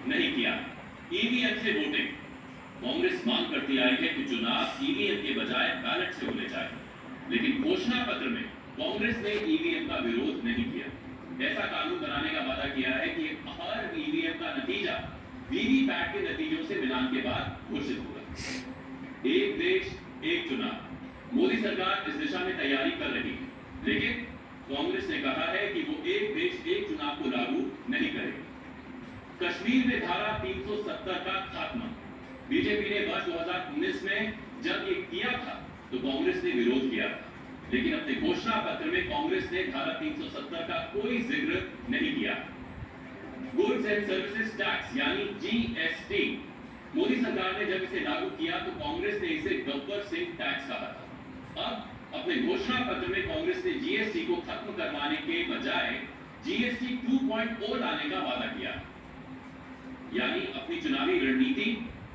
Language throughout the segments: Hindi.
नहीं किया। ईवीएम से वोटिंग। कांग्रेस मांग करती आई है कि चुनाव ईवीएम के बजाय बैलेट से होने चाहिए, लेकिन घोषणा पत्र में कांग्रेस ने ईवीएम का विरोध नहीं किया। ऐसा कानून बनाने का वादा किया है कि हर ईवीएम का नतीजा वीवीपैट के नतीजों से मिलान के बाद घोषित होगा। एक देश एक चुनाव। मोदी सरकार इस दिशा में तैयारी कर रही है, लेकिन कांग्रेस ने कहा है कि वो एक देश एक चुनाव को लागू नहीं करेगी। कश्मीर में धारा 370 का खात्मा। बीजेपी ने वर्ष 2019 में जब ये किया था तो कांग्रेस ने विरोध किया था, लेकिन अपने घोषणा पत्र में कांग्रेस ने धारा 370 का कोई जिक्र नहीं किया। गुड्स एंड सर्विसेज टैक्स यानी जीएसटी। मोदी सरकार ने जब इसे लागू किया तो कांग्रेस ने इसे गब्बर सिंह टैक्स कहा था। अब अपने घोषणा पत्र में कांग्रेस ने जीएसटी को खत्म करवाने के बजाय जीएसटी 2.0 लाने का वादा किया, यानी अपनी चुनावी रणनीति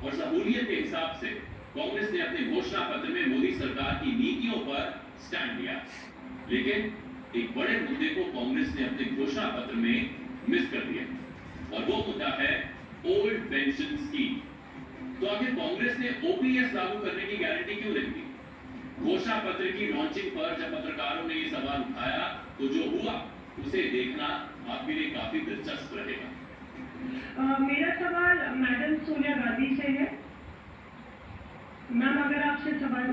और सहूलियत के हिसाब से कांग्रेस ने अपने घोषणा पत्र में मोदी सरकार की नीतियों पर स्टैंड लिया। लेकिन एक बड़े मुद्दे को कांग्रेस ने अपने घोषणा पत्र में मिस कर दिया, और वो मुद्दा है ओल्ड पेंशन स्कीम। तो आखिर कांग्रेस ने ओपीएस लागू करने की गारंटी क्यों नहीं दी? घोषणा पत्र की लॉन्चिंग पर जब पत्रकारों ने ये सवाल उठाया तो जो हुआ उसे देखना आपके लिए काफी दिलचस्प रहेगा। मेरा सवाल मैडम सोनिया गांधी से है। मैम, अगर आपसे सवाल,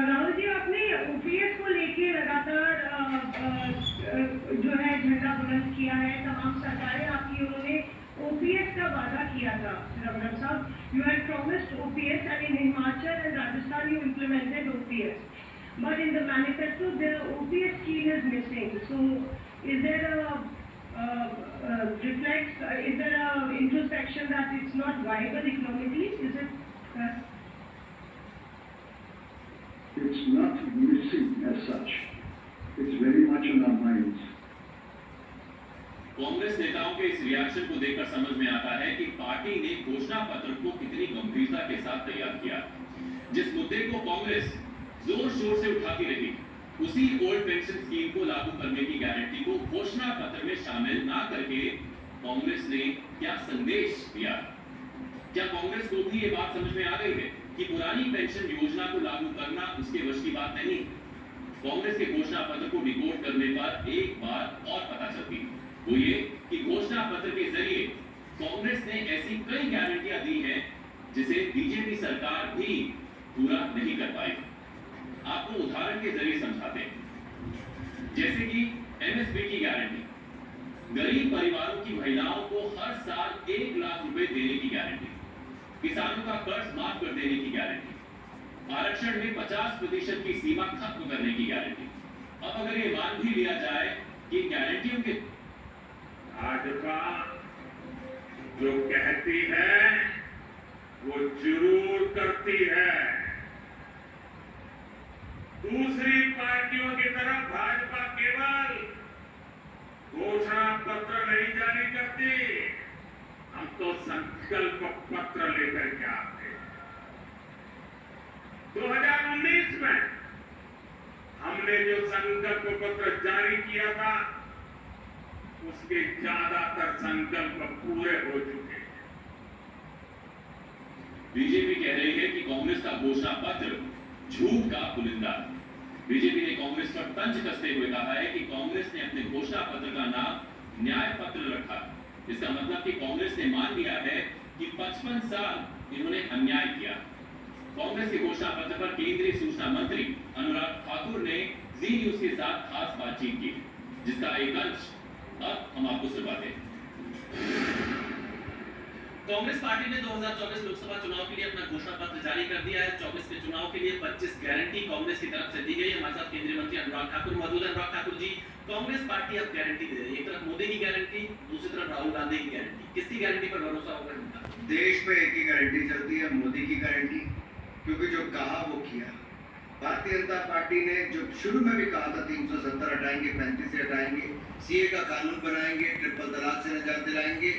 राहुल जी, आपने ओपीएस को लेके लगातार जो है झंडा बुलंद किया है। तमाम सरकारें आपकी, उन्होंने ओपीएस का वादा किया था। रमन साहब, you had promised OPS and in Himachal and Rajasthan you implemented OPS, but in the manifesto the OPS scheme is missing. So is there is there a introspection that it's not viable economically? Is it? It's not missing as such. It's very much on our minds. Congress नेताओं के इस रिएक्शन को देखकर समझ में आता है कि पार्टी ने घोषणा पत्र को कितनी गंभीरता के साथ तैयार किया। जिस मुद्दे को कांग्रेस जोर शोर से उठाती रही, उसी ओल्ड पेंशन स्कीम को लागू करने की गारंटी को घोषणा पत्र में शामिल ना करके कांग्रेस ने क्या संदेश दिया? क्या कांग्रेस को भी ये बात समझ में आ गई है कि पुरानी पेंशन योजना को लागू करना उसके वश की बात नहीं? कांग्रेस के घोषणा पत्र को डिकोड करने पर एक बात और पता चलती है, वो ये कि घोषणा पत्र के जरिए कांग्रेस ने ऐसी कई गारंटियां दी हैं जिसे बीजेपी सरकार भी पूरा नहीं कर पाई। आपको उदाहरण के जरिए समझाते हैं, जैसे कि एमएसपी की गारंटी, गरीब परिवारों की महिलाओं को हर साल 1 लाख रुपए देने की गारंटी, किसानों का कर्ज माफ कर देने की गारंटी, आरक्षण में 50% की सीमा खत्म करने की गारंटी। अब अगर ये मान भी लिया जाए कि गारंटियों के भाजपा जो कहती है वो जरूर करती है। दूसरी पार्टियों की तरफ भाजपा केवल घोषणा पत्र नहीं जारी करती, हम तो संकल्प पत्र लेकर के आते। 2019 में हमने जो संकल्प पत्र जारी किया था उसके ज्यादातर संकल्प पूरे हो चुके हैं। बीजेपी कह रही है कि कांग्रेस का घोषणा पत्र झूठ का पुलिंदा है। बीजेपी ने कांग्रेस पर तंज कसते हुए कहा है कि कांग्रेस ने अपने घोषणा पत्र का नाम न्याय पत्र रखा। इसका मतलब कि कांग्रेस ने मान लिया है कि 55 साल इन्होंने अन्याय किया। कांग्रेस के घोषणा पत्र पर केंद्रीय सूचना मंत्री अनुराग ठाकुर ने जी न्यूज के साथ खास बातचीत की, जिसका एक अंश अब हम आपको सुनवाते हैं। कांग्रेस पार्टी ने 2024 लोकसभा चुनाव के लिए अपना घोषणा पत्र जारी कर दिया है। 24 के चुनाव के लिए 25 गारंटी कांग्रेस की तरफ से दी गई है। हमारे साथ केंद्रीय मंत्री अनुराग ठाकुर मौजूद है। अनुराग ठाकुर जी, कांग्रेस पार्टी अब गारंटी दे रही है, एक तरफ मोदी की गारंटी, दूसरी तरफ राहुल गांधी की गारंटी। किसकी गारंटी पर भरोसा होगा इनका? देश में एक ही गारंटी चलती है, मोदी की गारंटी, क्योंकि जो कहा वो किया। भारतीय जनता पार्टी ने जो शुरू में भी कहा था 370 हटाएंगे, 35 से हटाएंगे, सीए का कानून बनाएंगे, ट्रिपल तलाक से निजात दिलाएंगे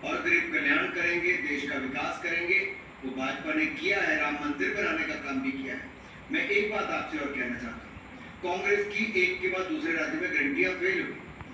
और गरीब कल्याण करेंगे, देश का विकास करेंगे, वो भाजपा ने किया है। राम मंदिर बनाने का काम भी किया है। मैं एक बात आपसे और कहना चाहता हूँ, कांग्रेस की एक के बाद दूसरे राज्य में गारंटियां फेल हुई।